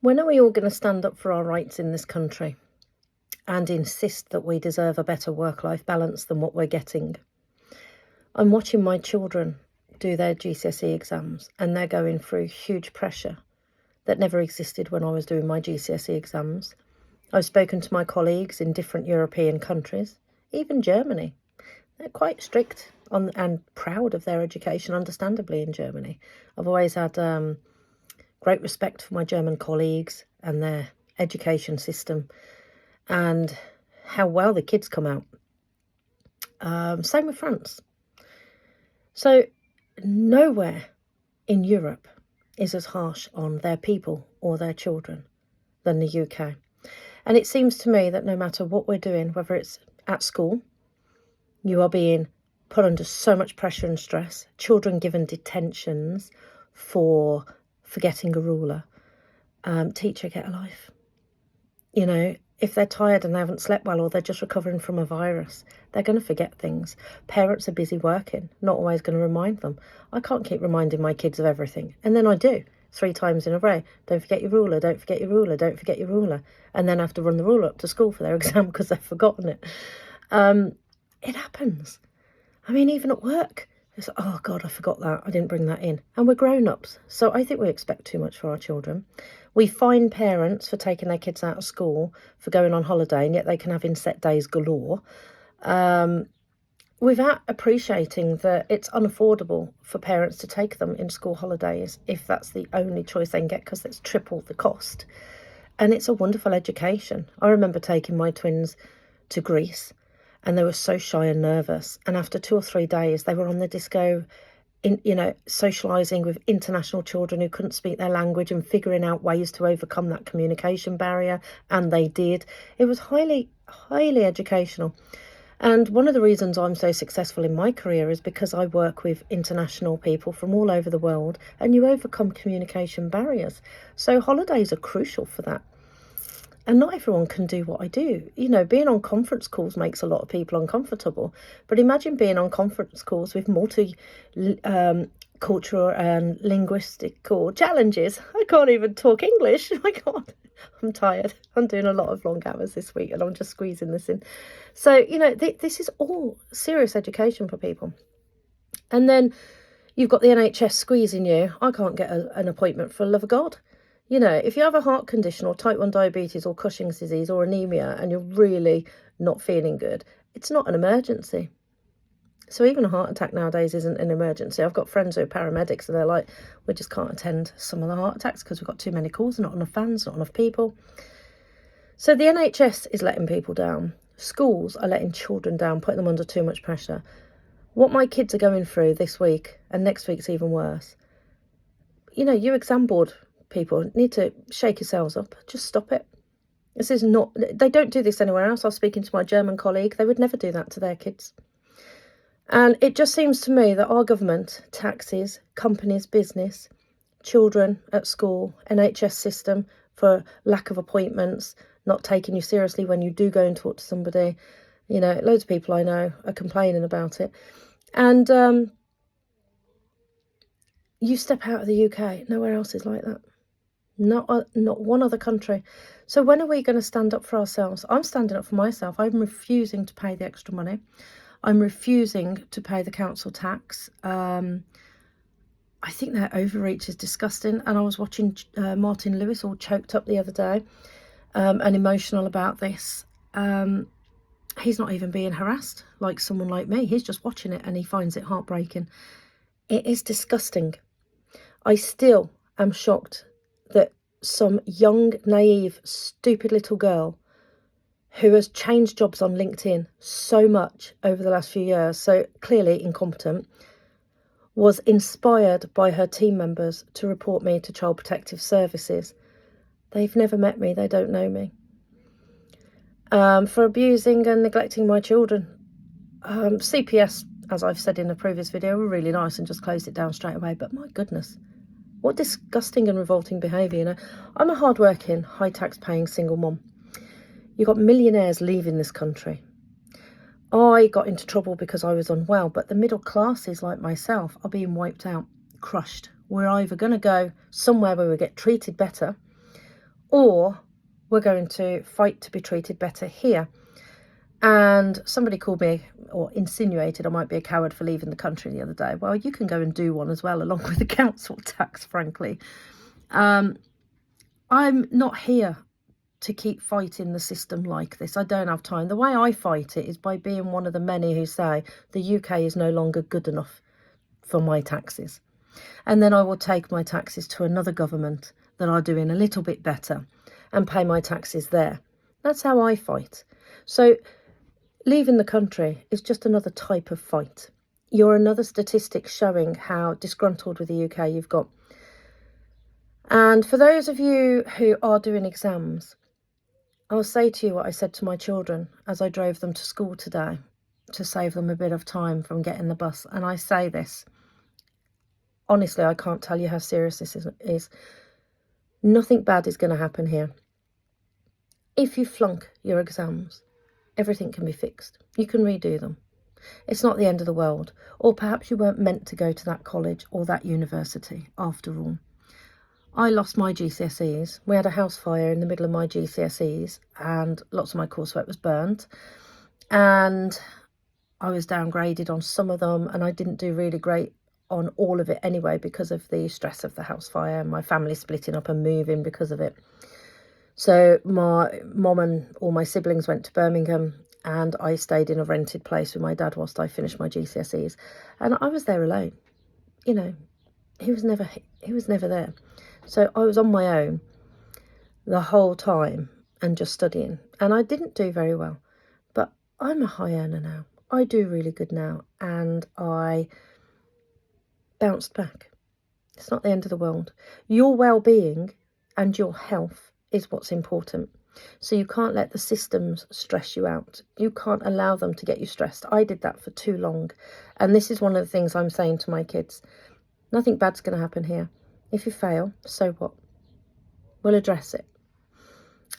When are we all going to stand up for our rights in this country and insist that we deserve a better work-life balance than what we're getting? I'm watching my children do their GCSE exams and they're going through huge pressure that never existed when I was doing my GCSE exams. I've spoken to my colleagues in different European countries, even Germany. They're quite strict on and proud of their education, understandably, in Germany. I've always had great respect for my German colleagues and their education system and how well the kids come out. Same with France. So nowhere in Europe is as harsh on their people or their children than the UK. And it seems to me that no matter what we're doing, whether it's at school, you are being put under so much pressure and stress, children given detentions for forgetting a ruler. Teacher, get a life. You know, if they're tired and they haven't slept well or they're just recovering from a virus, they're going to forget things. Parents are busy working, not always going to remind them. I can't keep reminding my kids of everything. And then I do 3 times in a row. Don't forget your ruler, don't forget your ruler, don't forget your ruler. And then I have to run the ruler up to school for their exam because they've forgotten it. It happens. I mean, even at work. It's like, oh God, I forgot that. I didn't bring that in. And we're grown-ups. So I think we expect too much for our children. We fine parents for taking their kids out of school, for going on holiday, and yet they can have inset days galore, without appreciating that it's unaffordable for parents to take them in school holidays if that's the only choice they can get, because it's triple the cost. And it's a wonderful education. I remember taking my twins to Greece, and they were so shy and nervous. And after 2 or 3 days, they were on the disco, socialising with international children who couldn't speak their language and figuring out ways to overcome that communication barrier. And they did. It was highly, highly educational. And one of the reasons I'm so successful in my career is because I work with international people from all over the world, and you overcome communication barriers. So holidays are crucial for that. And not everyone can do what I do. You know, being on conference calls makes a lot of people uncomfortable. But imagine being on conference calls with cultural and linguistical challenges. I can't even talk English. I can't. I'm tired. I'm doing a lot of long hours this week and I'm just squeezing this in. So, you know, this is all serious education for people. And then you've got the NHS squeezing you. I can't get an appointment for the love of God. You know, if you have a heart condition or type 1 diabetes or Cushing's disease or anemia and you're really not feeling good, it's not an emergency. So even a heart attack nowadays isn't an emergency. I've got friends who are paramedics and they're like, we just can't attend some of the heart attacks because we've got too many calls, not enough fans, not enough people. So the NHS is letting people down. Schools are letting children down, putting them under too much pressure. What my kids are going through this week, and next week's even worse. You know, you exam board people need to shake yourselves up. Just stop it. This is not, they don't do this anywhere else. I was speaking to my German colleague. They would never do that to their kids. And it just seems to me that our government, taxes, companies, business, children at school, NHS system for lack of appointments, not taking you seriously when you do go and talk to somebody. You know, loads of people I know are complaining about it. And you step out of the UK, nowhere else is like that. Not one other country. So when are we going to stand up for ourselves? I'm standing up for myself. I'm refusing to pay the extra money. I'm refusing to pay the council tax. I think their overreach is disgusting. And I was watching Martin Lewis all choked up the other day and emotional about this. He's not even being harassed like someone like me. He's just watching it and he finds it heartbreaking. It is disgusting. I still am shocked that some young, naive, stupid little girl who has changed jobs on LinkedIn so much over the last few years, so clearly incompetent, was inspired by her team members to report me to Child Protective Services. They've never met me. They don't know me. For abusing and neglecting my children. CPS, as I've said in a previous video, were really nice and just closed it down straight away. But my goodness, what disgusting and revolting behaviour. You know, I'm a hard-working, high-tax-paying single mum. You've got millionaires leaving this country. I got into trouble because I was unwell, but the middle classes like myself are being wiped out, crushed. We're either going to go somewhere where we get treated better, or we're going to fight to be treated better here. And somebody called me or insinuated I might be a coward for leaving the country the other day. Well, you can go and do one as well, along with the council tax, frankly. I'm not here to keep fighting the system like this. I don't have time. The way I fight it is by being one of the many who say the UK is no longer good enough for my taxes. And then I will take my taxes to another government that are doing a little bit better and pay my taxes there. That's how I fight. So leaving the country is just another type of fight. You're another statistic showing how disgruntled with the UK you've got. And for those of you who are doing exams, I'll say to you what I said to my children as I drove them to school today to save them a bit of time from getting the bus. And I say this, honestly, I can't tell you how serious this is. Nothing bad is going to happen here. If you flunk your exams, everything can be fixed. You can redo them. It's not the end of the world. Or perhaps you weren't meant to go to that college or that university after all. I lost my GCSEs. We had a house fire in the middle of my GCSEs and lots of my coursework was burnt. And I was downgraded on some of them and I didn't do really great on all of it anyway because of the stress of the house fire and my family splitting up and moving because of it. So my mum and all my siblings went to Birmingham and I stayed in a rented place with my dad whilst I finished my GCSEs. And I was there alone. You know, he was never there. So I was on my own the whole time and just studying. And I didn't do very well. But I'm a high earner now. I do really good now. And I bounced back. It's not the end of the world. Your well-being and your health is what's important. So you can't let the systems stress you out. You can't allow them to get you stressed. I did that for too long. And this is one of the things I'm saying to my kids. Nothing bad's going to happen here. If you fail, so what? We'll address it.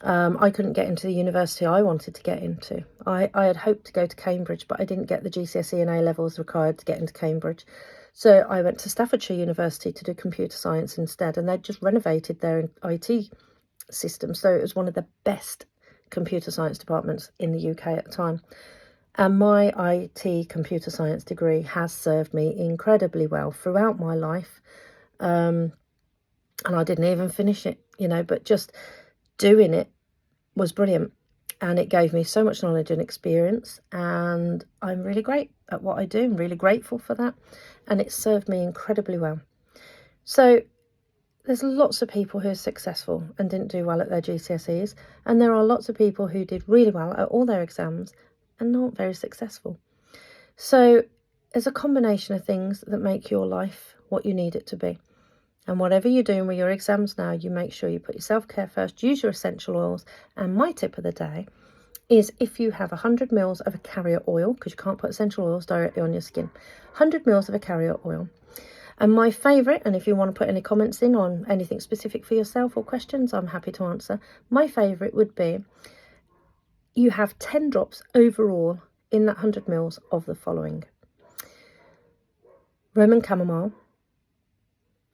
I couldn't get into the university I wanted to get into. I had hoped to go to Cambridge, but I didn't get the GCSE and A-levels required to get into Cambridge. So I went to Staffordshire University to do computer science instead, and they'd just renovated their IT system. So it was one of the best computer science departments in the UK at the time. And my IT computer science degree has served me incredibly well throughout my life. And I didn't even finish it, you know, but just doing it was brilliant. And it gave me so much knowledge and experience. And I'm really great at what I do. I'm really grateful for that. And it served me incredibly well. So there's lots of people who are successful and didn't do well at their GCSEs. And there are lots of people who did really well at all their exams and not very successful. So there's a combination of things that make your life what you need it to be. And whatever you're doing with your exams now, you make sure you put your self-care first, use your essential oils. And my tip of the day is if you have 100 mils of a carrier oil, because you can't put essential oils directly on your skin, 100 mils of a carrier oil. And my favourite, and if you want to put any comments in on anything specific for yourself or questions, I'm happy to answer. My favourite would be you have 10 drops overall in that 100 mils of the following. Roman chamomile,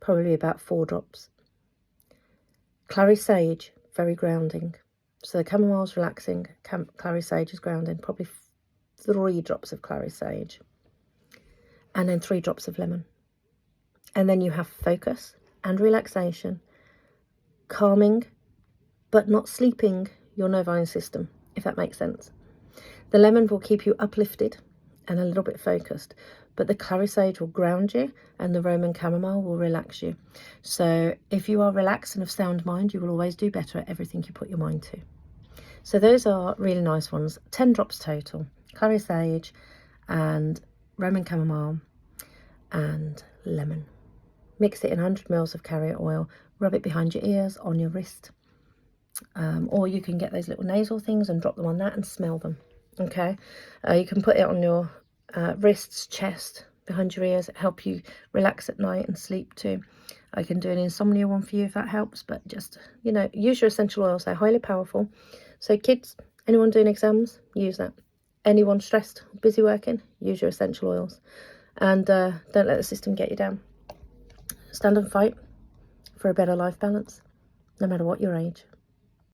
probably about 4 drops. Clary sage, very grounding. So the chamomile's relaxing, clary sage is grounding, probably 3 drops of clary sage. And then 3 drops of lemon. And then you have focus and relaxation, calming, but not sleeping your nervine system, if that makes sense. The lemon will keep you uplifted and a little bit focused, but the clary sage will ground you and the Roman chamomile will relax you. So if you are relaxed and of sound mind, you will always do better at everything you put your mind to. So those are really nice ones. 10 drops total, clary sage and Roman chamomile and lemon. Mix it in 100 mils of carrier oil, rub it behind your ears, on your wrist. Or you can get those little nasal things and drop them on that and smell them. Okay, you can put it on your wrists, chest, behind your ears. It helps you relax at night and sleep too. I can do an insomnia one for you if that helps, but just, you know, use your essential oils. They're highly powerful. So kids, anyone doing exams, use that. Anyone stressed, busy working, use your essential oils. And don't let the system get you down. Stand and fight for a better life balance, no matter what your age.